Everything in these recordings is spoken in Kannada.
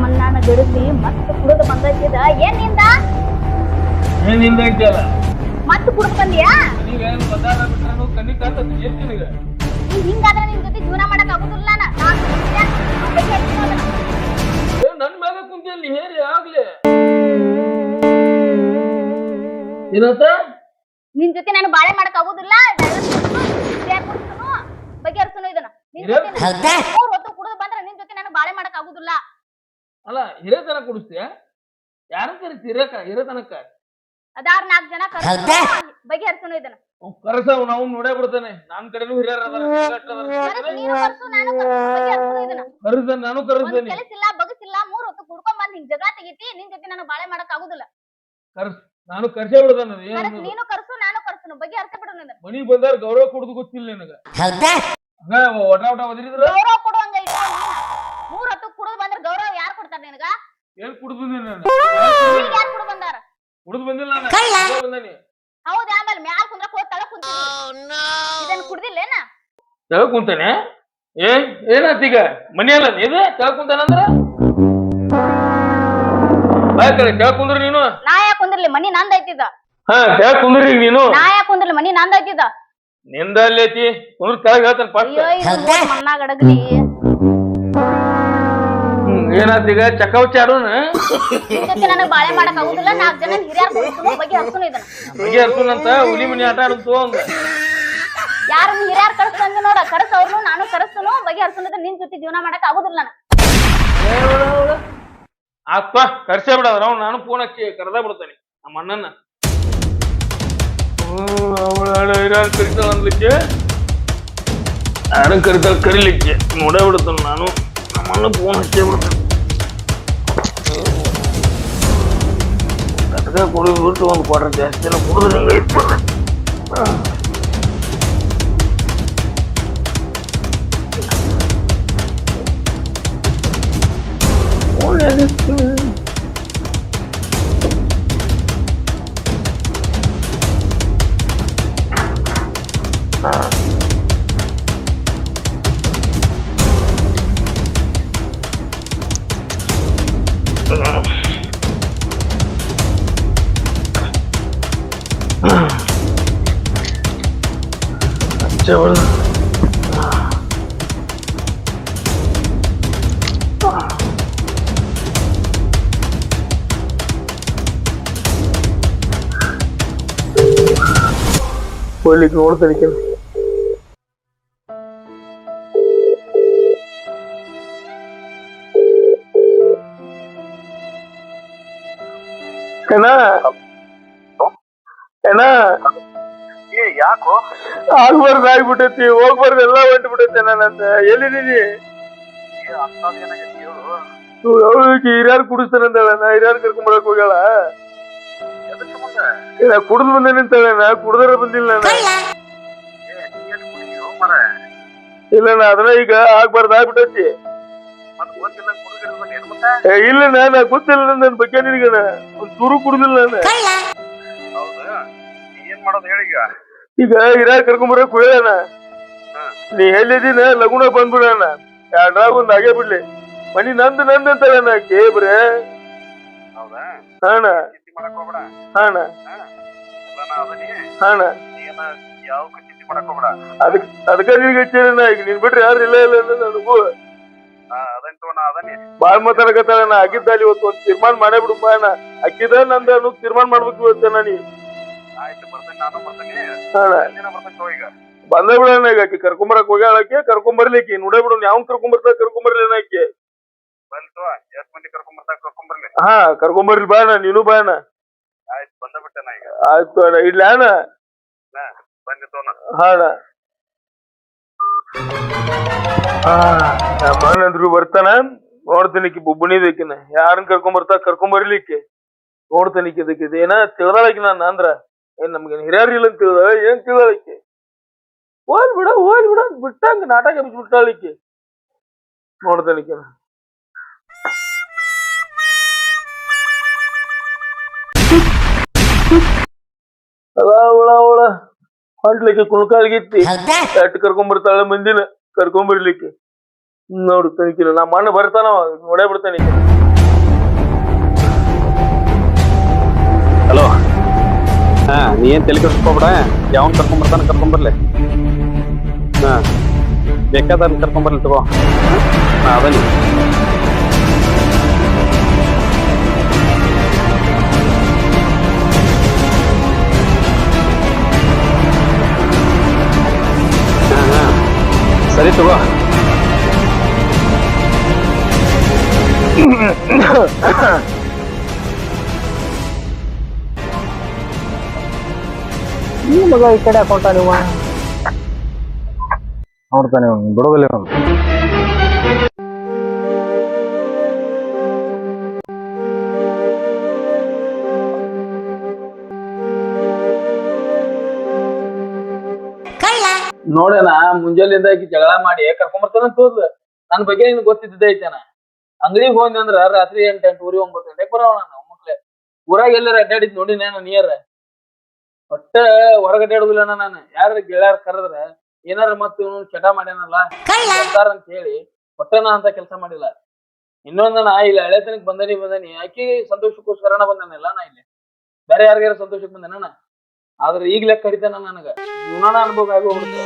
ಮನ್ನಾನ ಗಿಡಸಿ ಮತ್ತೆ ಕುಡಿದು ಬಂದಿದ್ದ ಏನಿಂದ ಮತ್ತೆ ಕುಡಿದು ಬಂದಿಯಾ ಹಿಂಗಾದ್ರೆ ನಿನ್ ಜೊತೆ ಜೀವನ ಮಾಡಕ್ ಆಗುದಿಲ್ಲ ನನ್ ಮ್ಯಾಗ ಕುಂತಿ ಹೇರಿ ಆಗ್ಲಿ ಏನಂತ ನಿನ್ ಜೊತೆ ನಾನು ಬಾಳೆ ಮಾಡಕ್ ಆಗುದಿಲ್ಲ ಬಗೆಹರಿಸನು ಇದನ್ನ ಹೊತ್ತು ಕುಡಿದು ಬಂದ್ರೆ ನಿನ್ ಜೊತೆ ನಾನು ಬಾಳೆ ಮಾಡಕ್ ಆಗುದಿಲ್ಲ ಅಲ್ಲ ಹಿರೇತನ ಕುಡಿಸ್ತೀಯ ಯಾರ ಕರಿತಿ ಹಿರೇತನಕ್ಕ ಅದಾರ 4 ಜನ ಬಗೆಹರಿಸನು ಇದನ್ನ ಕರಸ ನಾವು ನೋಡೇ ಬಿಡ್ತೇನೆ ನನ್ ಕಡೆನೂ ಹಿರಿಯರ ನಾನು ಕರೆಸ್ತೇನೆ ಕೆಲಸಿಲ್ಲ ಬಗಸಿಲ್ಲ 3 ಹೊತ್ತು ಕುಡ್ಕೊಂಡ್ ಬಂದ್ ಹಿಂಗ್ ಜಗ ತೆಗಿತಿ ನಿನ್ ಜೊತೆ ನಾನು ಬಾಳೆ ಮಾಡಕ್ ಆಗುದಿಲ್ಲ ನಾನು ಕರ್ಸೇ ಬಿಡ್ತಾನ ನೀನು ಕರ್ಸು ನಾನು ಕರ್ಸನು ಬಗೆಹರಿಸ ಬಿಡು ನಿನ್ನ ಮನಿಗ್ ಬಂದಾರ ಗೌರವ ಕೊಡುದು ಗೊತ್ತಿಲ್ಲ ನಿನಗ ಒಟ ಒಟ ಒದರಿದ್ರ ಗೌರವ ಕೊಡುವಂಗ ಇಟ್ಟ 3 ಹೊತ್ತು ಕುಡಿದು ಬಂದ್ರೆ ಗೌರವ ಯಾರು ಕೊಡ್ತಾರ ನಿನಗ ಏನ್ ಕುಡಿದು ಬಂದಿನಿ ನಾನು ಯಾರು ಕುಡಿದು ಬಂದಾರ ಕುಡಿದು ಬಂದಿಲ್ಲ ನಾನು ಬಂದಾನಿ ಹೌದು ಆಮೇಲೆ ಮ್ಯಾಲ್ ಕುಂದ್ರ ಹೋಗಿ ತಳ ಕುಂತೀನಿ ಇದನ್ನ ಕುಡ್ದಿಲ್ಲೇನ ತಳ ಕುಂತಾನೆ ಏನಾತೀಗ ಮನಿ ಅಲ್ಲ ಇದು ತಳ ಕುಂತಾನಂದ್ರ ತಳ ಕುಂದ್ರ ನೀನು ನಾ ಯಾಕೆ ಕುಂದ್ರಲಿ ಮನಿ ನಂದ ಐತಿದ ತಳ ಕುಂದ್ರಿ ನೀನು ನಾ ಯಾಕೆ ಕುಂದ್ರಲಿ ಮನಿ ನಂದ ಐತಿದ ನಿಂದ ಅಲ್ಲಿ ಐತಿ ಕುಂದ್ರ ತಳಗ ಹೇಳ್ತಾನ ಫಸ್ಟ್ ಮಣ್ಣಾಗ ಅಡಗ್ಲಿ ಏನಾತೀಗ ಚಕವಚಾರೋನ ನನಗೆ ಬಾಳೆ ಮಾಡಕ್ ಆಗುದಿಲ್ಲ 4 ಜನ ಹಿರಿಯರ್ ಕೊಡ್ತೀನಿ ಬಗೆಹರಿಸನು ಇದನ್ನ ಬಗೆಹರಿಸನಂತ ಹುಲಿ ಮನಿ ಆಟ ಆಡೋದು ತಗೊಂಡ ಯಾರನ್ನ ಹಿರಿಯರ್ ಕರ್ಸ್ಕೊಂಡ್ ನೋಡ ಕರ್ಸವ್ರು ನಾನು ಕರ್ಸನು ಬಗೆಹರಿಸನು ನಿನ್ ಜೊತೆ ಜೀವನ ಮಾಡಕ್ ಆಗುದಿಲ್ಲ ನಾನು ಆತ್ಪ ಕರ್ಸೇ ಬಿಡದ್ರ ಅವ್ನು ನಾನು ಫೋನ್ ಹಚ್ಚಿ ಕರೆದ ಬಿಡ್ತಾನೆ ನಮ್ಮ ಅಣ್ಣನ ಅವಳ ಹಿರಿಯರ್ ಕರಿತಾಳ ಅನ್ಲಿಕ್ಕೆ ಯಾರನ್ನ ಕರಿತಾಳ ಕರಿಲಿಕ್ಕೆ ನೋಡೇ ಬಿಡ್ತಾನ ನಾನು ನಮ್ಮ ಅಣ್ಣ ಫೋನ್ ಹಚ್ಚೇ ಬಿಡ್ತಾನೆ ಕುಡಿದು ಬಿಟ್ಟು ಒಂದು ಕ್ವಾರ್ಟರ್ ಜಾಸ್ತಿ ಕುಡಿದ್ರೆ ಹಿಂಗೆ ಇಟ್ಬಿಡ್ರೆ ಹೋಗ್ಲಿಕ್ಕೆ ನೋಡ್ತಾನೆ ಯಾಕೋ ಆಗ್ಬಾರ್ದು ಆಗ್ಬಿಟ್ಟೈತಿ ಹೋಗ್ಬಾರ್ದು ಎಲ್ಲ ಹೊಂಟು ಬಿಟ್ಟೈತೆ ನಾನಂತ ಎಲ್ಲಿದ್ದೀನಿ ಹಿರಿಯಾರು ಕುಡಿಸ್ತಾನಂತಾಳ ನಾ ಹಿರಿಯಾರು ಕರ್ಕೊಂಬರಕ್ ಹೋಗ್ಯಾಳ ಕುಡ್ದು ಬಂದೆ ನಿಂತಾಳೆ ನಾ ಕುಡ್ದಾರ ಬಂದಿಲ್ಲ ನಾನು ಇಲ್ಲ ನಾ ಅದನ್ನ ಈಗ ಆಗ್ಬಾರ್ದು ಆಗ್ಬಿಟ್ಟೈತಿ ಇಲ್ಲ ನಾ ಗೊತ್ತಿಲ್ಲ ನನ್ ಬಗ್ಗೆ ನಿನಗನ ಒಂದ್ ಚೂರು ಕುಡುದಿಲ್ಲ ನಾನು ಈಗ ಹಿರಿಯಾರು ಕರ್ಕೊಂಬರಕ್ ಹೋಗ್ಯಾನ ನೀ ಎಲ್ಲಿದ್ದೀನ ಲಗುಣ ಬಂದ್ಬಿಡಣ ಎರಡ್ರಾಗ ಒಂದ್ ಆಗೇ ಬಿಡ್ಲಿ ಮನಿ ನಂದು ಅಂತಾಳೆ ನಾ ಕೇಬ್ರೆ ಹಾಣ ಹಾಣ ಹಾಣ ಅದಕ್ಕ ನಿನ್ಗೆ ಹಚ್ಚೇನ ಈಗ ನಿನ್ ಬಿಟ್ರೆ ಯಾರು ಇಲ್ಲ ಇಲ್ಲ ನನಗೂ ಬಾಳ್ ಮಾತಾಡಕತ್ತಾಳ ನಾ ಆಗಿದ್ದಲ್ಲಿ ಇವತ್ತು ಒಂದ್ ತೀರ್ಮಾನ ಮಾಡೇ ಬಿಡುಪ್ಪ ನಾ ಅಕ್ಕಿದ ನಂದ ಅನ್ನೋದು ತೀರ್ಮಾನ ಮಾಡ್ಬೇಕು ಇವತ್ತೇನ ನೀ ಬಂದ ಬಿಡೋಣ ಈಗ ಆಕಿ ಕರ್ಕೊಂಬರಕ್ ಹೋಗ್ಯಾಳಕ್ಕೆ ಕರ್ಕೊಂಬರ್ಲಿಕ್ಕೆ ನೋಡೇ ಬಿಡೋಣ ಯಾವ್ ಕರ್ಕೊಂಬರ್ಲಿ ಆಕಿ ಹಾ ಕರ್ಕೊಂಬರ್ಲಿ ಬಾಣ ನೀನು ಬಾಣ ಆಯ್ತು ಅಣ್ಣ ಇಡ್ಲ ಅಣ್ಣ ಹಾಣ ಬಾಣಂದ್ರು ಬರ್ತಾನ ನೋಡ್ತಾನಿಕ್ಕಿ ಬುಬ್ಬಣಿದಕ್ಕಿನ ಯಾರನ್ನ ಕರ್ಕೊಂಬರ್ಲಿಕ್ಕೆ ನೋಡ್ತಾನಿಕ್ಕಿ ಇದಕ್ಕೆ ಏನ ತಿಳ್ದಾಳಕಿ ನಾನು ಅಂದ್ರ ಏನ್ ನಮ್ಗೇನ್ ಹಿರಿಯರ್ ಇಲ್ಲ ಅಂತ ತಿಳಿದ ಏನ್ ತಿಳಿದಾಳಕಿ ಹೋಲ್ ಬಿಡ ಬಿಟ್ಟಂಗ ನಾಟಕ ಬಿಟ್ಟಾಳಿಕ್ಕಿ ನೋಡ್ತಾನಿಕ್ಕಿ ಅವಳ ಹೊಂಟ್ಲಿಕ್ಕೆ ಕುಳ್ಕಾಲ್ಗಿತ್ತಿ ಎಟ್ ಕರ್ಕೊಂಬರ್ತಾಳ ಮಂದಿನ ಕರ್ಕೊಂಬರ್ಲಿಕ್ಕೆ ನೋಡು ತನಿಖಿನ ನಾ ಮಣ್ಣು ಬರ್ತಾನ ನೋಡೇ ಬಿಡ್ತಾನೆ. ಹಲೋ, ಹಾ ನೀ ಏನ್ ತಲೆ ಕೆಡಿಸ್ಕೋಬೇಡ, ಯಾವನ್ ಕರ್ಕೊಂಬರ್ತಾನ ಕರ್ಕೊಂಬರ್ಲಿ. ಹಾ ಬೇಕಾದವ್ರನ್ನ ಕರ್ಕೊಂಬರ್ಲಿ ತಗೋ. ಹಾ ಅದನಿ ಸರಿ ತಗೋ. ಈ ಮಗ ಈ ಕಡೆ ಹಾಕೊಂಡ ನೀವು ನೋಡ್ತಾನೆ ಬಿಡೋದಿಲ್ಲ ಅವನು. ನೋಡೇನ ಮುಂಜಾಲಿಂದ ಆಕಿ ಜಗಳ ಮಾಡಿ ಕರ್ಕೊಂಬರ್ತಾನ ತೋದ್ಲ. ನನ್ ಬಗ್ಗೆ ನಿನ್ ಗೊತ್ತಿದ್ದೇ ಐತೇನ. ಅಂಗಡಿಗೆ ಹೋಗಿ ಅಂದ್ರ ರಾತ್ರಿ 8, 8:30, 9 ಗಂಟೆಗೆ ಬರವ ನಾನು ಮಕ್ಳೆ. ಊರಾಗ ಎಲ್ಲಾರ ಅಡ್ಡಾಡಿದ್ ನೋಡಿ ನಾನು ನಿಯರ್ ಒಟ್ಟ ಹೊರಗೆ ಅಡ್ಡಾಡುದಿಲ್ಲ ನಾನು. ಯಾರ ಗೆಳೆಯಾರ ಕರೆದ್ರ ಏನಾರ ಮತ್ ಚಟ ಮಾಡ್ಯಾನಲ್ಲ ಅಂತ ಹೇಳಿ ಒಟ್ಟನ ಅಂತ ಕೆಲಸ ಮಾಡಿಲ್ಲ. ಇನ್ನೊಂದ ನಾ ಇಲ್ಲಿ ಹಳೆತನಕ್ ಬಂದನಿ ಆಕಿ ಸಂತೋಷಕ್ಕೋಸ್ಕರನ ಬಂದನಿಲ್ಲ. ನಾ ಇಲ್ಲಿ ಬೇರೆ ಯಾರಿಗಾರ ಸಂತೋಷಕ್ ಬಂದನ. ಆದ್ರೆ ಈಗ ಲೆಕ್ಕ ಕಡಿತಾನ ನನಗ ಜೀವನ ಅನುಭವ ಆಗಿ ಹೋಗ್ಬಿಡುತ್ತೆ.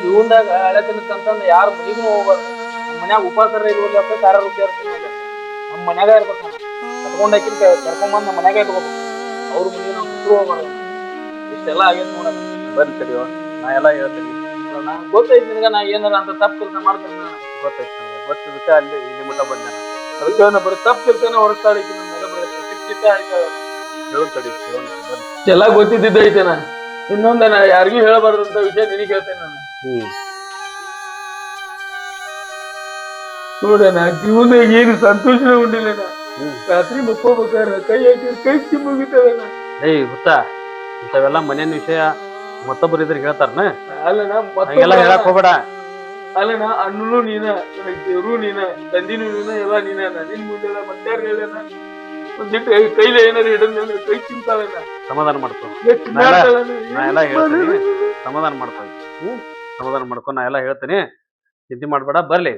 ಜೀವನದಾಗ ಹಳೆತನಕ್ ಅಂತಂದ ಯಾರ ಮನಿಗೂ ಹೋಗ್ಬಾರ್ದು. ನಮ್ಮ ಮನ್ಯಾಗ ಉಪವಾಸರ ಇರುವಲ್ಲ ಕಾರ ರೂಪಾಯಿ ನಮ್ಮ ಮನ್ಯಾಗ ಇರ್ಬೇಕ. ಕಟ್ಕೊಂಡ್ ಹಾಕಿ ಕರ್ಕೊಂಬಂದ್ ನಮ್ಮ ಮನ್ಯಾಗ ಇಟ್ಕೋಬೇಕು. ಅವ್ರ ಮನೆಗೆ ನಾವು ಬಿಟ್ಟು ಹೋಗ್ಬಾರ್ದು. ಇಷ್ಟೆಲ್ಲ ಆಗೈತೆ ನೋಡ. ಬರ್ರಿ ತಡಿಯೋ, ನಾ ಎಲ್ಲ ಹೇಳ್ತೀನಿ. ಗೊತ್ತೈತಿ ನಿನಗ ನಾ ಏನಾರ ಅಂತ ತಪ್ಪು ಕೆಲಸ ಮಾಡ್ತೇನೆ. ಗೊತ್ತೈತಿ ನನಗೆ, ಗೊತ್ತಿದ್ದಕ್ಕೆ ಅಲ್ಲಿ ಇಲ್ಲಿ ಮುಟ್ಟ ಬಂದೆ ನಾನು. ಅದಕ್ಕೆ ನಾ ಬರೀ ತಪ್ಪು ಕೆಲಸನ ಹೊರತಾಳಿ ಹೇಳು ತಡಿ, ಹೇಳು ಬರ್ರಿ. ಎಲ್ಲ ಗೊತ್ತಿದ್ದೈತೇನ. ಇನ್ನೊಂದ ನಾ ಯಾರಿಗೂ ಹೇಳಬಾರ್ದಂತ ವಿಷಯ ನಿನಗೆ ಹೇಳ್ತೇನೆ ನಾನು. ನೋಡಣ ಜೀವನದಾಗ ಏನು ಸಂತೋಷನ ಉಂಡಿಲ್ಲ. ರಾತ್ರಿ ಮಕ್ಕೋಬೇಕಾರ ಕೈ ಹಾಕಿ ಕೈ ಮುಗಿತವನ. ಏಯ್ ಗೊತ್ತಾ, ಇಂಥವೆಲ್ಲ ಮನೇನ ವಿಷಯ ಮತ್ತೊಬ್ಬರು ಇದ್ರೆ ಹೇಳ್ತಾರನ. ಅಲ್ಲಣ್ಣ ಹಂಗೆಲ್ಲ ಹೇಳಕ್ ಹೋಗ್ಬೇಡ. ಅಲ್ಲಣ್ಣ ಅಣ್ಣನು ನೀನ, ನನಗ್ ದೇವ್ರು ನೀನ, ತಂದಿನೂ ನೀನ, ಎಲ್ಲ ನೀನ. ನಿನ್ ಮುಂದೆಲ್ಲ ಮತ್ತಾರ ಹೇಳಣ. ಒಂದಿಟ್ಟು ಕೈಲಿ ಏನಾರ ಹಿಡಿದ್ರೆ ಕೈ ಚಿಂತಾವಣ್ಣ. ಸಮಾಧಾನ ಮಾಡ್ಕೊ, ನಾ ಎಲ್ಲ ಹೇಳ್ತೀನಿ. ಸಮಾಧಾನ ಮಾಡ್ಕೊ, ಸಮಾಧಾನ ಮಾಡ್ಕೊ, ನಾ ಎಲ್ಲ ಹೇಳ್ತೀನಿ. ಚಿಂತೆ ಮಾಡ್ಬೇಡ, ಬರ್ಲಿ.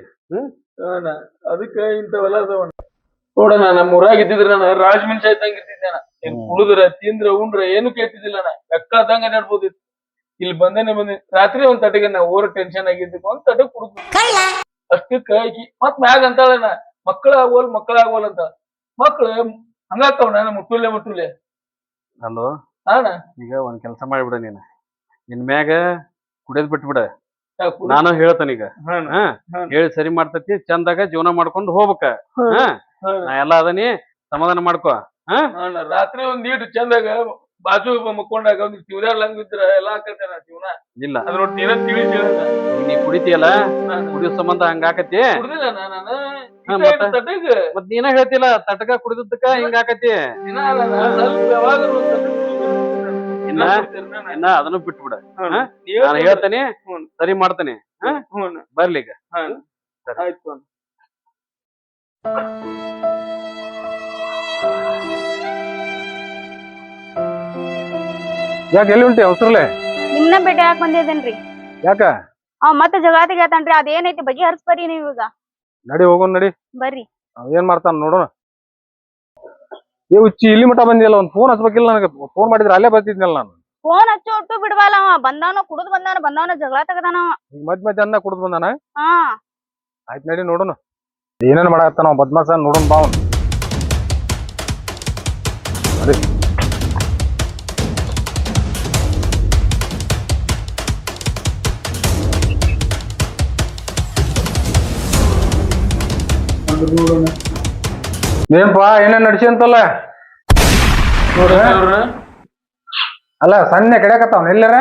ಅದಕ್ಕ ಇಂಥವೆಲ್ಲ ಅದಾವಣ್ಣ. ನೋಡಣ ನಮ್ಮ ಊರಾಗ ಇದ್ದಿದ್ರ ನಾನು ರಾಜ್ ಮನುಷ್ಯ ಇದ್ದಂಗ ಇರ್ತಿದ್ದೇನ. ಕುಡಿದ್ರ ತಿಂದ್ರ ಉಂಡ್ರ ಏನು ಕೇಳ್ತಿದ್ದಿಲ್ಲ. ನಾ ಬೆಕ್ಕದಂಗ ನಡ್ಬೋದಿತ್ತು. ಇಲ್ಲಿ ಬಂದೇನೆ ರಾತ್ರಿ ಒಂದ್ ತಟಗೆ ನಾ ಓವರ್ ಟೆನ್ಷನ್ ಆಗಿದ್ದು ಒಂದ್ ತಟ ಕುಡುದು ಅಷ್ಟಕ್ಕ ಮತ್ ಮ್ಯಾಗ ಅಂತಾಳಣ್ಣ ಮಕ್ಕಳಾಗೋಲ್ ಅಂತ. ಮಕ್ಳು ಹಂಗಾಕವಣ್ಣ ಮುಟ್ಟುಲೆ ಅಲ್ಲೋ ಅಣ್ಣ. ಈಗ ಒಂದ್ ಕೆಲಸ ಮಾಡಿಬಿಡ, ನಿನ್ ಮ್ಯಾಗ ಕುಡಿಯೋದ್ ಬಿಟ್ಬಿಡ. ನಾನು ಹೇಳ್ತೇನೆ ಈಗ. ಹೇಳಿ ಸರಿ ಮಾಡ್ತತಿ, ಚಂದಾಗ ಜೀವನ ಮಾಡ್ಕೊಂಡು ಹೋಗ್ಬೇಕ. ನಾ ಎಲ್ಲ ಅದನಿ, ಸಮಾಧಾನ ಮಾಡ್ಕೊ. ರಾತ್ರಿ ಒಂದ್ ನೀಟ್ ಚಂದಾಗ ಬಾಜು ಮಕ್ಕೊಂಡಾಗ ಒಂದು ತಿವ್ದಾರ್ಲಂಗ್ ಇದ್ರ ಎಲ್ಲ ಹಾಕತ್ತೇನ ಜೀವನ. ಇಲ್ಲ ಅದ್ರ ನೀನ ತಿಳಿಸಿ ನೀ ಕುಡಿತೀಯಲ್ಲ, ಕುಡಿಯೋ ಸಂಬಂಧ ಹಂಗ ಆಕತಿ. ಮತ್ ನೀನ ಹೇಳ್ತಿಲ್ಲ ತಟಕ ಕುಡಿದಕ್ಕ ಹಿಂಗ ಆಕತಿ. ಇನ್ನ ಅದನ್ನು ಬಿಟ್ಬಿಡ. ನಾನು ಹೇಳ್ತೇನೆ, ಸರಿ ಮಾಡ್ತೇನೆ. ಬರ್ಲಿ ಈಗ. ಆಯ್ತು. ಯಾಕೆ ಎಲ್ಲಿ ಉಂಟಿ ಅವಸರಲೆ? ನಿಮ್ನ ಭೇಟಿ ಯಾಕೆ ಬಂದಿದ್ದೇನ್ರಿ? ಯಾಕ ಅವ್ ಮತ್ತೆ ಜಗಳ ತೆಗಿತಾನ್ರಿ. ಅದೇನೈತಿ ಬಗೆ ಹರಿಸ್ಬರಿ ನೀವ್ ಈಗ. ನಡಿ ಹೋಗೋಣ, ನಡಿ ಬರ್ರಿ. ಏನ್ ಮಾಡ್ತಾನ ನೋಡೋಣ. ಏ ಹುಚ್ಚಿ, ಇಲ್ಲಿ ಮಠ ಬಂದಿಲ್ಲ. ಒಂದ್ ಫೋನ್ ಹಚ್ಬೇಕಿಲ್ಲ ನನಗೆ? ಫೋನ್ ಮಾಡಿದ್ರೆ ಅಲ್ಲೇ ಬರ್ತಿದ್ನಲ್ಲ ನಾನು. ಫೋನ್ ಹಚ್ಚು ಒಟ್ಟು ಬಿಡ್ವಲ್ಲ. ಅವ ಬಂದವನ ಕುಡಿದ್ ಬಂದವನ ಜಗಳ ತೆಗದಾನ. ಮಧ್ಯ ಅನ್ನ ಕುಡ್ದು ಬಂದಾನ. ಹಾ ಆಯ್ತು, ನಡಿ ನೋಡೋಣ ಏನೇನ್ ಮಾಡಾಕತ್ತಾನ ಬದ್ಮಾಸ. ನೋಡೋಣ ಬಾ ಅವ್ನು. ನಡಿ. ಏನ್ಪಾ ಏನೇನ್ ನಡ್ಸಿ ಅಂತಲ್ಲ ಅಲ್ಲ ಸಣ್ಣ ಕಡ್ಯಾಕತ್ತಾವ ಎಲ್ಲಾರ.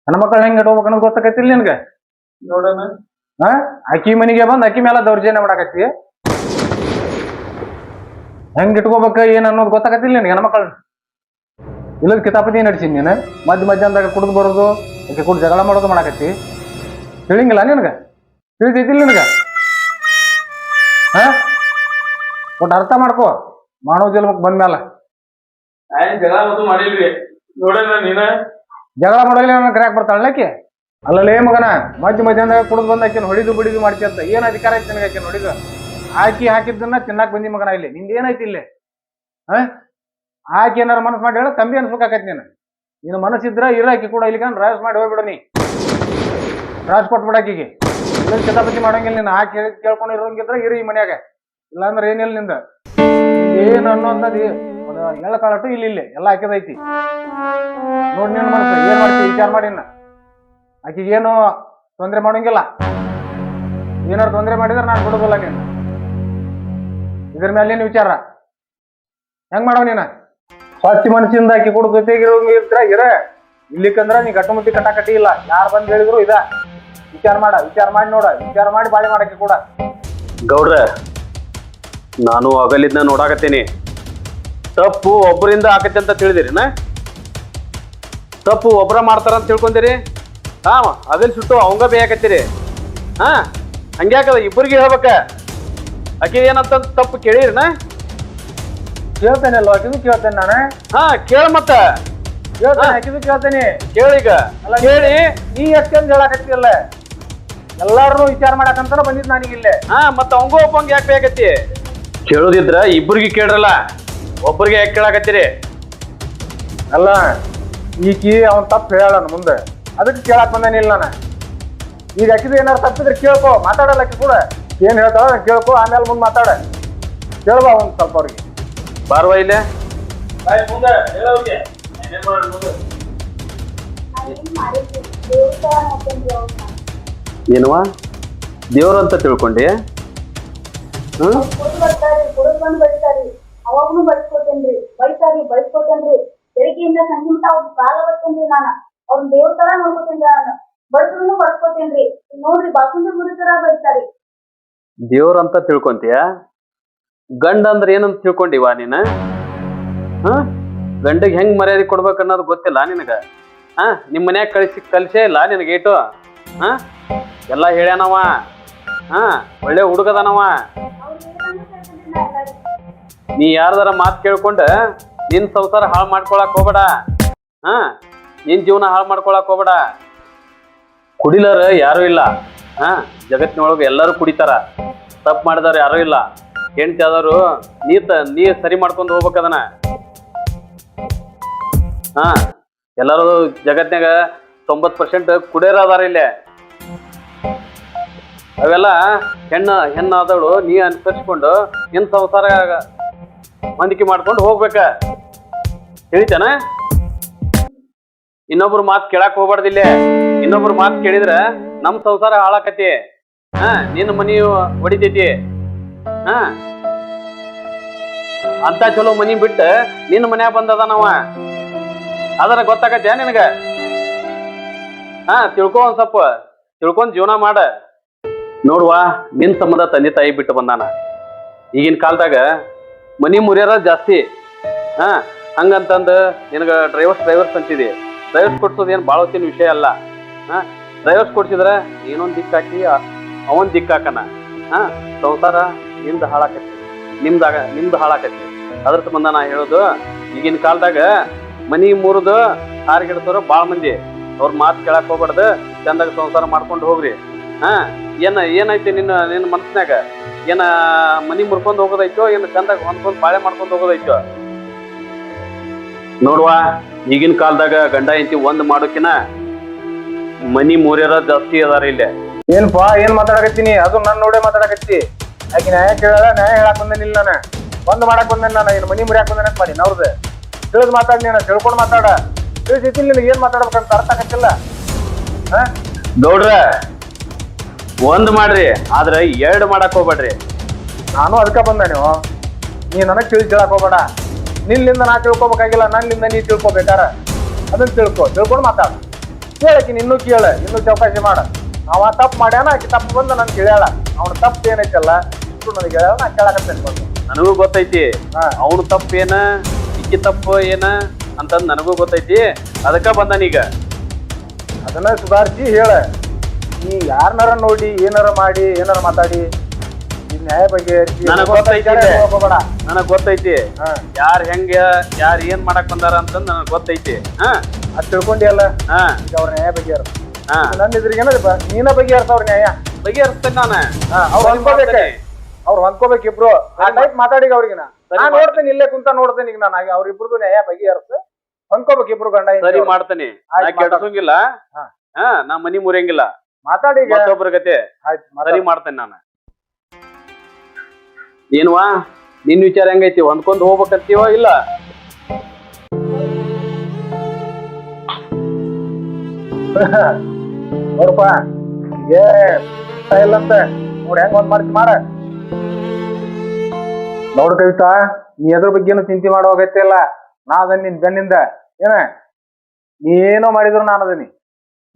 ನನ್ನ ಮಕ್ಕಳು ಹೆಂಗ್ ಇಟ್ಕೋಬೇಕು ಅನ್ನೋದು ಗೊತ್ತಾಕೈತಿಲ್ಲ ನಿನ್ಗ? ನೋಡೋಣ. ಅಕ್ಕಿ ಮನಿಗೆ ಬಂದ್ ಅಕ್ಕಿ ಮೇಲೆ ದೌರ್ಜನ್ಯ ಮಾಡಾಕತ್ತಿ. ಹೆಂಗ್ ಇಟ್ಕೋಬೇಕ ಏನ್ ಅನ್ನೋದು ಗೊತ್ತಾಕತ್ತಿಲ್ಲ ನಿನ್ಗೆ? ನನ್ನ ಮಕ್ಕಳು ಇಲ್ಲದ ಕಿತಾಪತಿ ನಡ್ಸಿನಿ ನೀನು. ಮಧ್ಯಾಹ್ನದಾಗ ಕುಡ್ದು ಬರೋದು, ಅಕ್ಕಿ ಕುಡ್ದು ಜಗಳ ಮಾಡೋದು ಮಾಡಾಕತ್ತಿ. ತಿಳಿಂಗಿಲ್ಲ ನಿನ್ಗ? ತಿಳಿತೈತಿಲ್ಲ ನಿನ್ಗ? ಒಟ್ಟು ಅರ್ಥ ಮಾಡ್ಕೋ. ಮಾಡೋ ಜನ್ಮಕ್ ಬಂದ್ಮ್ಯಾಲ ಜಗಳ ಮಾಡಿಲ್ರಿ. ನೋಡೋಣ ನೀನ ಜಗಳ ಮಾಡೋಲ್ಲ ನನ್ನ ಕರೆಯಾಕ್ ಬರ್ತಾಳಕ್ಕೆ ಅಲ್ಲಲ್ಲೇ ಮಗನ ಮಧ್ಯಾಹ್ನದಾಗ ಕುಡಿದು ಬಂದ ಆಕಿನ ಹೊಡಿದು ಬಿಡಿದು ಮಾಡ್ತಿರ್ತ ಏನ್ ಅಧಿಕಾರ ಐತಿ ನನಗೆ ಆಕಿನ ಹೊಡಿದು ಹಾಕಿದ್ದನ್ನ ತಿನ್ನಾಕ್ ಬಂದಿ ಮಗನ ಇಲ್ಲಿ ನಿಂದ ಏನೈತಿ ಇಲ್ಲಿ ಆಕಿ ಏನಾರ ಮನಸ್ಸು ಮಾಡಿ ಹೇಳ ಕಂಬಿ ಅನ್ಸ್ಬೇಕಾಕೈತಿ ನೀನು ಮನಸ್ಸಿದ್ರ ಇರಾಕಿ ಕೂಡ ಇಲ್ಲಿ ರಾಜ್ ಮಾಡಿ ಹೋಗ್ಬಿಡ ನೀ ರಾಜ್ ಕೊಟ್ಬಿಡಾಕಿಗೆ ಇಲ್ಲ ಕಿತಾಪತಿ ಮಾಡಂಗಿಲ್ಲ ನೀನು ಆಕಿ ಕೇಳ್ಕೊಂಡು ಇರೋಂಗಿದ್ರ ಇರು ಈ ಮನ್ಯಾಗ ಇಲ್ಲಾಂದ್ರೆ ಏನಿಲ್ಲ ನಿಂದ ಏನು ಅನ್ನೋಂಥದ್ದು ಎಳ್ಳ ಕಾಳಟ್ಟು ಇಲ್ಲಿ ಎಲ್ಲ ಹಾಕಿದೈತಿ ನೋಡಿ ನೀನು ಮನಸ್ಸು ಏನ್ ಮಾಡ್ತಿ ವಿಚಾರ ಮಾಡಿ ಆಕಿಗೆ ಏನು ತೊಂದ್ರೆ ಮಾಡೋಂಗಿಲ್ಲ ಏನಾರು ತೊಂದ್ರೆ ಮಾಡಿದ್ರೆ ನಾನು ಬಿಡುದಿಲ್ಲ ನೀನು ಇದ್ರ ಮೇಲೇನು ವಿಚಾರ ಹೆಂಗ್ ಮಾಡವ ನೀನ ಸ್ವಚ್ಛ ಮನಸ್ಸಿಂದ ಆಕಿ ಕೂಡ ಜೊತೆಗಿರೋಂಗಿರ್ತೀರ ಇಲ್ಲಿಕಂದ್ರ ನೀ ಗಟ್ಟುಮುಟ್ಟಿ ಕಟ್ಟಾಕಟ್ಟಿ ಇಲ್ಲ ಯಾರು ಬಂದ್ ಹೇಳಿದ್ರು ವಿಚಾರ ಮಾಡಿ ನೋಡ ವಿಚಾರ ಮಾಡಿ ಬಾಳೆ ಮಾಡಕ್ಕೆ ಕೂಡ ಗೌಡ್ರ ನಾನು ಅಗಲಿದ್ನ ನೋಡಾಕತ್ತೀನಿ ತಪ್ಪು ಒಬ್ಬರಿಂದ ಆಕತ್ತೆ ಅಂತ ತಿಳಿದಿರಿನ ತಪ್ಪು ಒಬ್ಬರ ಮಾಡ್ತಾರ ಅಂತ ತಿಳ್ಕೊಂಡಿರಿ ಅಗಲ್ ಸುಟ್ಟು ಅವಂಗ ಬೇಯಾಕತ್ತೀರಿ ಹಂಗ್ಯಾಕದ ಇಬ್ಬರಿಗೆ ಹೇಳ್ಬೇಕ ಆಕಿ ಏನಂತ ತಪ್ಪು ಕೇಳಿರಿನ ಕೇಳ್ತೇನೆ ಅಲ್ವಾ ಆಕಿದು ಕೇಳ್ತೇನೆ ನಾನು ಕೇಳ ಮತ್ತ ಕೇಳ್ತೇನೆ ಆಕಿದು ಕೇಳ್ತೇನೆ ಕೇಳೀಗ ಅಲ್ಲ ಕೇಳಿ ನೀ ಎಷ್ಟೊಂದು ಹೇಳಾಕತ್ತಿಲ್ಲ ಎಲ್ಲಾರು ವಿಚಾರ ಮಾಡಕಂತಾನ ಬಂದಿದ್ ನನಗಿಲ್ಲೇ ಮತ್ತ ಅವಂಗೂ ಒಬ್ಬಂಗ ಯಾಕೆ ಬೇಕತ್ತಿ ಕೇಳೋದಿದ್ರ ಇಬ್ಬರಿಗೆ ಕೇಳ್ರಲ್ಲ ಒಬ್ಬರಿಗೆ ಯಾಕೆ ಕೇಳಾಕತ್ತೀರಿ ಅಲ್ಲ ಈಕಿ ಅವನ್ ತಪ್ಪು ಹೇಳಣ ಮುಂದೆ ಅದಕ್ಕೆ ಕೇಳಕ್ ಬಂದೇನಿಲ್ಲ ನಾನು ಈಗ ಆಕಿದು ಏನಾರು ತಪ್ಪಿದ್ರೆ ಕೇಳ್ಕೊ ಮಾತಾಡಲ್ಲ ಆಕಿ ಕೂಡ ಏನ್ ಹೇಳ್ತಾವ ಕೇಳ್ಕೊ ಆಮೇಲೆ ಮುಂದೆ ಮಾತಾಡ ಕೇಳ್ಬಾ ಒಂದ್ ಸ್ವಲ್ಪ ಅವ್ರಿಗೆ ಬಾರ್ವಾ ಇಲ್ಲೇ ಏನವಾ ದೇವ್ರ ಅಂತ ತಿಳ್ಕೊಂಡಿ ಅವಾಗ್ನು ಬಯಸ್ಕೊತೇನ್ರಿ ಬಯಸ್ಕೊತೇನ್ರಿ ಬೆಳಿಗ್ಗೆಯಿಂದ ಸಂಜೆ ಮಟ್ಟ ಅವ್ರ ಕಾಲ ಬರ್ತೇನ್ರಿ ನಾನು ಅವ್ರನ್ನ ದೇವ್ರ ತರ ನೋಡ್ಕೊತೇನ್ರಿ ನಾನು ಬಡಸ್ರು ಬಡಸ್ಕೊತೇನ್ರಿ ನೋಡ್ರಿ ಬಾಸುಂದ್ರ ಗುಡಿ ತರ ಬೈತಾರಿ ದೇವ್ರ ಅಂತ ತಿಳ್ಕೊಂತೀಯ ಗಂಡ ಅಂದ್ರೆ ಏನಂತ ತಿಳ್ಕೊಂಡಿವ ನೀನ ಗಂಡಿಗೆ ಹೆಂಗ್ ಮರ್ಯಾದೆ ಕೊಡ್ಬೇಕು ಅನ್ನೋದು ಗೊತ್ತಿಲ್ಲ ನಿನಗ ನಿಮ್ ಮನ್ಯಾಗ ಕಲ್ಸೇ ಇಲ್ಲ ನಿನಗೇಟು ಎಲ್ಲಾ ಹೇಳ್ಯಾನವ ಒಳ್ಳೆ ಹುಡುಗದನವ ನೀ ಯಾರ್ದಾರ ಮಾತು ಕೇಳ್ಕೊಂಡ ನಿನ್ ಸಂಸಾರ ಹಾಳು ಮಾಡ್ಕೊಳಕ್ ಹೋಗ್ಬೇಡ ನಿನ್ ಜೀವನ ಹಾಳು ಮಾಡ್ಕೊಳಕ್ ಹೋಗ್ಬೇಡ ಕುಡಿಲಾರ ಯಾರು ಇಲ್ಲ ಜಗತ್ತಿನೊಳಗೆ ಎಲ್ಲರೂ ಕುಡಿತಾರ ತಪ್ಪು ಮಾಡಿದಾರ ಯಾರು ಇಲ್ಲ ಹೆಂಡತಿ ಆದವರು ನೀ ಸರಿ ಮಾಡ್ಕೊಂಡು ಹೋಗ್ಬೇಕದನ ಎಲ್ಲರೂ ಜಗತ್ನಾಗ 90% ಕುಡಿಯೋರ ಅದಾರ ಇಲ್ಲೇ ಅವೆಲ್ಲ ಹೆಣ್ಣಾದವಳು ನೀ ಅನುಸರಿಸ್ಕೊಂಡು ನಿನ್ ಸಂಸಾರ ಹೊಂದಿಕೆ ಮಾಡ್ಕೊಂಡು ಹೋಗ್ಬೇಕ ತಿಳಿತಾನ ಇನ್ನೊಬ್ರು ಮಾತು ಕೇಳಕ್ ಹೋಗ್ಬಾರ್ದಿಲ್ಲ ಇನ್ನೊಬ್ರು ಮಾತು ಕೇಳಿದ್ರ ನಮ್ ಸಂಸಾರ ಹಾಳಾಕತಿ ನಿನ್ನ ಮನಿ ಹೊಡಿತೈತಿ ಅಂತ ಚಲೋ ಮನಿ ಬಿಟ್ಟ ನಿನ್ನ ಮನ್ಯಾಗ ಬಂದದಾನವ ಅದರ ಗೊತ್ತಾಗತ್ಯ ನಿನಗ ತಿಳ್ಕೊ ಒಂದ್ ಸ್ವಲ್ಪ ತಿಳ್ಕೊಂಡ್ ಜೀವನ ಮಾಡ ನೋಡ್ವಾ ನಿನ್ ಸಂಬಂಧ ತಂದೆ ತಾಯಿ ಬಿಟ್ಟು ಬಂದಾನ ಈಗಿನ ಕಾಲದಾಗ ಮನಿ ಮುರಿಯರ ಜಾಸ್ತಿ ಹಂಗಂತಂದ ನಿನಗ ಡ್ರೈವರ್ಸ್ ಅಂತಿದಿ ಡ್ರೈವರ್ಸ್ ಕೊಡ್ಸೋದು ಏನ್ ಬಾಳ ಹೊತ್ತಿನ ವಿಷಯ ಅಲ್ಲ ಡ್ರೈವರ್ಸ್ ಕೊಡ್ಸಿದ್ರ ಏನೊಂದ್ ದಿಕ್ಕ ಹಾಕಿ ಅವನ್ ದಿಕ್ಕ ಹಾಕನ ಸಂಸಾರ ನಿಮ್ದು ಹಾಳಾಕತಿ ನಿಮ್ದು ಹಾಳಾಕತಿ ಅದ್ರ ಸಂಬಂಧ ನಾ ಹೇಳೋದು ಈಗಿನ ಕಾಲದಾಗ ಮನಿ ಮುರಿದು ಹಾರಿಗಿಡ್ಸೋರು ಬಾಳ ಮಂದಿ ಅವ್ರ ಮಾತು ಕೇಳಕ್ ಹೋಗ್ಬಾರ್ದು ಚಂದಾಗ ಸಂಸಾರ ಮಾಡ್ಕೊಂಡು ಹೋಗ್ರಿ ಏನೈತಿ ನಿನ್ನ ಮನಸ್ಸಿನಾಗ ಏನ ಮನಿ ಮುರ್ಕೊಂಡ್ ಹೋಗೋದೈತೋ ಏನ ಚಂದಾಗ ಹೊಂದ್ಕೊಂಡ್ ಬಾಳೆ ಮಾಡ್ಕೊಂಡ್ ಹೋಗೋದೈತೋ ನೋಡ್ವಾ ಈಗಿನ ಕಾಲದಾಗ ಗಂಡ ಹೆಂಡತಿ ಒಂದ್ ಮಾಡೋಕಿನ ಮನಿ ಮೂರ್ಯಾರ ಜಾಸ್ತಿ ಅದಾರ ಇಲ್ಲೇ ಏನ್ಪಾ ಏನ್ ಮಾತಾಡಕತ್ತೀನಿ ಅದು ನನ್ ನೋಡೇ ಮಾತಾಡಕತ್ತಿ ಆಕಿ ನ್ಯಾಯ ಕೇಳ ನ್ಯಾಯ ಹೇಳಕ್ ಬಂದೇನಿಲ್ಲ ನಾನು ಬಂದ್ ಮಾಡಕ್ ಬಂದೇನ ನಾನು ಇನ್ನು ಮನಿ ಮುರಿಯಾಕ್ ಬಂದೇನ ಮಾಡಿ ಅವ್ರದ್ದು ತಿಳಿದ್ ಮಾತಾಡ್ ನೀನು ತಿಳ್ಕೊಂಡ್ ಮಾತಾಡ ತಿಳಿಸಿಲ್ಲ ನಿನಗೆ ಏನ್ ಮಾತಾಡ್ಬೇಕಂತ ಅರ್ಥ ಆಗತ್ತಿಲ್ಲ ಗೌಡ್ರ ಒಂದ್ ಮಾಡ್ರಿ ಆದ್ರೆ 2 ಮಾಡಕ್ ಹೋಗ್ಬೇಡ್ರಿ ನಾನು ಅದಕ್ಕ ಬಂದ ನೀವು ನೀ ನನಗ್ ಕೇಳಕ್ ಹೋಗ್ಬೇಡ ನಿನ್ನಿಂದ ನಾ ತಿಳ್ಕೊಬೇಕಾಗಿಲ್ಲ ನನ್ನಿಂದ ನೀ ತಿಳ್ಕೊಬೇಕಾರ ಅದನ್ನ ತಿಳ್ಕೊಂಡ್ ಮಾತಾಡ ಕೇಳಕಿನ್ ಇನ್ನೂ ಕೇಳ ಇನ್ನೂ ಚೌಕಾಸಿ ಮಾಡ ಅವ ತಪ್ಪು ಮಾಡ್ಯಾನ ಆಕಿ ತಪ್ಪು ಬಂದು ನನ್ ಕೇಳ್ಯಾಳ ಅವನ ತಪ್ಪು ಏನೈತಲ್ಲ ಇಷ್ಟು ನನಗೆ ಹೇಳ್ಯಾಳ ನಾ ಕೇಳಕತ್ತೇನೆ ನನಗೂ ಗೊತ್ತೈತಿ ಅವನು ತಪ್ಪು ಏನ ಇಕ್ಕಿ ತಪ್ಪು ಏನ ಅಂತಂದ್ ನನಗೂ ಗೊತ್ತೈತಿ ಅದಕ್ಕ ಬಂದನೀಗ ಅದನ್ನ ಸುಧಾರಿಸಿ ಹೇಳ ನೀ ಯಾರನಾರ ನೋಡಿ ಏನಾರ ಮಾಡಿ ಏನಾರ ಮಾತಾಡಿ ಇದು ನ್ಯಾಯ ಬಗ್ಗೆ ನನಗ್ ಗೊತ್ತೈತಿ ಯಾರ್ ಹೆಂಗ ಯಾರ್ ಏನ್ ಮಾಡಕ್ ಬಂದಾರ ಅಂತ ನನಗ್ ಗೊತ್ತೈತಿ ಅದ್ ತಿಳ್ಕೊಂಡಿಯಲ್ಲ ಈಗ ಅವ್ರ ನ್ಯಾಯ ಬಗ್ಗೆ ನನ್ನ ಇದ್ರಿಗೇನ ನೀನ ಬಗೆಹರ್ಸ ಅವ್ರ ನ್ಯಾಯ ಬಗೆಹರಿಸ್ತೇನೆ ನಾನು ಅವ್ರು ಹೊಂದ್ಕೋಬೇಕೆ ಅವ್ರು ಹೊಂದ್ಕೋಬೇಕು ಇಬ್ರು ಆ ಟೈಪ್ ಮಾತಾಡಿಗ ಅವ್ರಿಗೆ ನಾ ನೋಡ್ತೇನೆ ಇಲ್ಲೇ ಕುಂತ ನೋಡ್ತೇನೆ ಈಗ ನಾನು ಅವ್ರಿಬ್ರದ್ದು ನ್ಯಾಯ ಬಗೆಹರ್ಸ ಹೊಂದ್ಕೋಬೇಕು ಇಬ್ರು ಗಂಡ ಸರಿ ಮಾಡ್ತೇನೆ ನಾ ಕೆಡ್ಸಂಗಿಲ್ಲ ನಾ ಮನಿ ಮುರಿಯಂಗಿಲ್ಲ ಮಾತಾಡಿ ಈಗ ಮತ್ತೊಬ್ಬರ ಗತೆ ಸರಿ ಮಾಡ್ತೇನೆ ನಾನು ಏನ್ವಾ ನಿನ್ ವಿಚಾರ ಹೆಂಗೈತಿ ಹೊಂದ್ಕೊಂಡ್ ಹೋಗ್ಬೇಕಂತೀವ ಇಲ್ಲ ನೋಡಪ್ಪ ಈಗ ಇಲ್ಲಂತ ನೋಡಿ ಹೆಂಗ್ ಒಂದ್ ಮಾಡ್ತಿ ಮಾಡ ನೋಡು ಕವಿತಾ ನೀ ಎದ್ರ ಬಗ್ಗೆನು ಚಿಂತೆ ಮಾಡೋ ಅಗತ್ಯ ಇಲ್ಲ ನಾ ಅದನ್ ನಿನ್ ಬೆನ್ನಿಂದ ಏನ ನೀ ಏನೋ ಮಾಡಿದ್ರು ನಾನು ಅದನಿ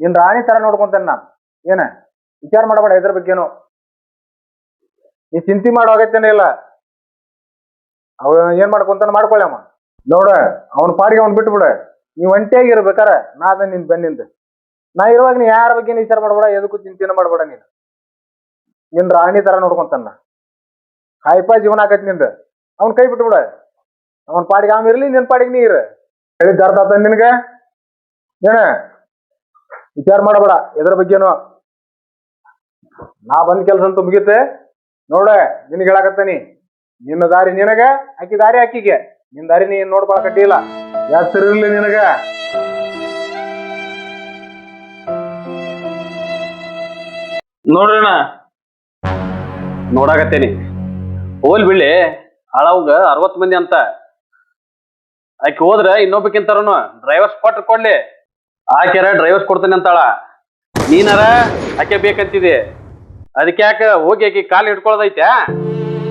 ನಿನ್ ರಾಣಿ ತರ ನೋಡ್ಕೊಂತೇನೆ ನಾನು ಏನ ವಿಚಾರ ಮಾಡಬೇಡ ಎದ್ರ ಬಗ್ಗೆನು ನೀ ಚಿಂತೆ ಮಾಡೋ ಅಗತ್ಯನೇ ಇಲ್ಲ ಅವ ಏನ್ ಮಾಡ್ಕೊಂತಾನ ಮಾಡ್ಕೊಳ್ಳಮ್ಮ ನೋಡ ಅವನ ಪಾಡಿಗೆ ಅವ್ನ್ ಬಿಟ್ಬಿಡ ನೀವ್ ಒಂಟಿಯಾಗಿ ಇರ್ಬೇಕಾರ ನಾ ಅದನ್ ನಿನ್ ಬೆನ್ನಿಂದ ನಾ ಇರುವಾಗ ನೀ ಯಾರ ಬಗ್ಗೆ ವಿಚಾರ ಮಾಡ್ಬೇಡ ಎದಕ್ಕೂ ಚಿಂತೆನ ಮಾಡ್ಬೇಡ ನೀನು ನಿನ್ ರಾಣಿ ತರ ನೋಡ್ಕೊಂತಾನ ಕಾಯ್ಪ ಜೀವನ ಆಕೈತಿ ನಿಂದ ಅವ್ನ ಕೈ ಬಿಟ್ಬಿಡ ಅವನ್ ಪಾಡಿಗೆ ಅವ್ನ ಇರ್ಲಿ ನಿನ್ ಪಾಡಿಗೆ ನೀ ಇರ ಹೇಳಿದ ಅರ್ಥ ಆತ ನಿನ್ಗ ಏನ ವಿಚಾರ ಮಾಡಬೇಡ ಎದ್ರ ಬಗ್ಗೆನು ನಾ ಬಂದ್ ಕೆಲ್ಸ ಅಂತೂ ಮುಗಿತೆ ನೋಡ ನಿನ್ಗೆ ಹೇಳಾಕತ್ತನಿ ನಿನ್ನ ದಾರಿ ನಿನಗ ಆಕಿ ದಾರಿ ಆಕಿಗೆ ನಿನ್ ದಾರಿ ನೀ ನೋಡ್ಕೊಳಕಟ್ಟಿ ಇಲ್ಲ ಯಾರು ಇರ್ಲಿ ನಿನಗ ನೋಡ್ರಣ್ಣ ನೋಡಾಕತ್ತೇನಿ ಹೋಲ್ ಬಿಳಿ ಹಾಳವ್ಗ 60 ಮಂದಿ ಅಂತ ಆಕಿ ಹೋದ್ರ ಇನ್ನೊಬ್ಬಕ್ಕಿಂತಾರನು ಡ್ರೈವರ್ಸ್ ಕೊಟ್ರ ಕೊಡ್ಲಿ ಆಕೆರ ಡ್ರೈವರ್ಸ್ ಕೊಡ್ತೇನೆ ಅಂತಾಳ ನೀನಾರ ಆಕೆ ಬೇಕಂತಿದೆ ಅದಕ್ಕೆ ಯಾಕ ಹೋಗಿ ಆಕಿ ಕಾಲು ಹಿಡ್ಕೊಳದೈತೆ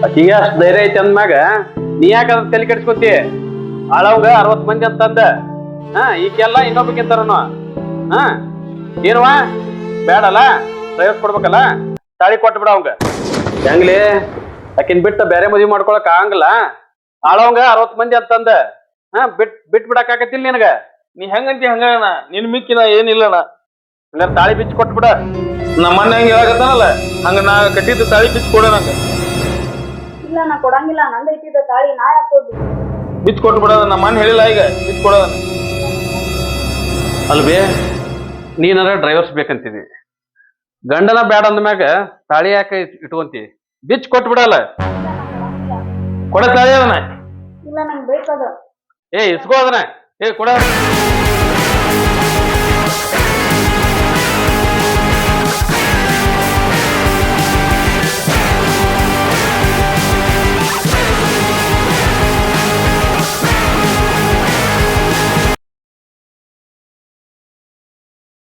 ಆಕಿಗೆ ಅಷ್ಟ್ ಧೈರ್ಯ ಐತಿ ಅಂದ್ಮ್ಯಾಗ ನೀ ಯಾಕ ಅದ್ರ ತಲೆ ಕೆಡ್ಸ್ಕೊತಿ ಹಾಳವ್ಗ 60 ಮಂದಿ ಅಂತಂದ ಈಕೆಲ್ಲ ಇನ್ನೊಬ್ಬಕ್ಕಿಂತಾರನು ಏನುವಾ ಬೇಡಲ್ಲ ಡ್ರೈವರ್ಸ್ ಕೊಡ್ಬೇಕಲ್ಲ ತಾಳಿ ಕೊಟ್ಟು ಬಿಡ ಅವಂಗ ಹೆಂಗ್ಲಿ ಆಕಿನ್ ಬಿಟ್ಟು ಬೇರೆ ಮದ್ವಿ ಮಾಡ್ಕೊಳಕ್ ಆಗಂಗಿಲ್ಲ ಆಳವಂಗ 60 ಮಂದಿ ಅಂತಂದ ಬಿಟ್ ಬಿಡಕ್ ಆಗತ್ತಿಲ್ಲ ನಿನಗ ನೀ ಹೆಂಗಂತಿ ಹಂಗಣ್ಣ ನಿನ್ ಮಿಕ್ಕಿನ ಏನಿಲ್ಲಣ್ಣ ಹಂಗಾರ ತಾಳಿ ಬಿಚ್ಚಿ ಕೊಟ್ಟು ಬಿಡ ನಮ್ಮ ಅಣ್ಣ ಹೆಂಗ್ ಹೇಳಕತ್ತಾನಲ್ಲ ಹಂಗ ನಾ ಕಟ್ಟಿದ್ದು ತಾಳಿ ಬಿಚ್ಚಿ ಕೊಡ ನಂಗ ಇಲ್ಲ ನಾ ಕೊಡಂಗಿಲ್ಲ ನಂದ ಇಟ್ಟಿದ್ದ ತಾಳಿ ನಾ ಹಾಕೋದು ಬಿಚ್ಚಿ ಕೊಟ್ಟು ಬಿಡೋದ ನಮ್ಮ ಅಣ್ಣ ಹೇಳಿಲ್ಲ ಈಗ ಬಿಚ್ಚಿ ಕೊಡೋದ ಅಲ್ವೇ ನೀನಾರ ಡ್ರೈವರ್ಸ್ ಬೇಕಂತಿದಿ ಗಂಡನ ಬೇಡ ಅಂದ್ಮ್ಯಾಗ ತಾಳಿ ಯಾಕೆ ಇಟ್ಕೊಂತಿ ಬಿಚ್ಚಿ ಕೊಟ್ಟು ಬಿಡಲ್ಲ ಕೊಡ ತಾಳಿ ಅದನ್ನ ಇಲ್ಲ ನಂಗೆ ಬೇಕದ ಇಸ್ಕೋ ಅದನ್ನ ಕೊಡ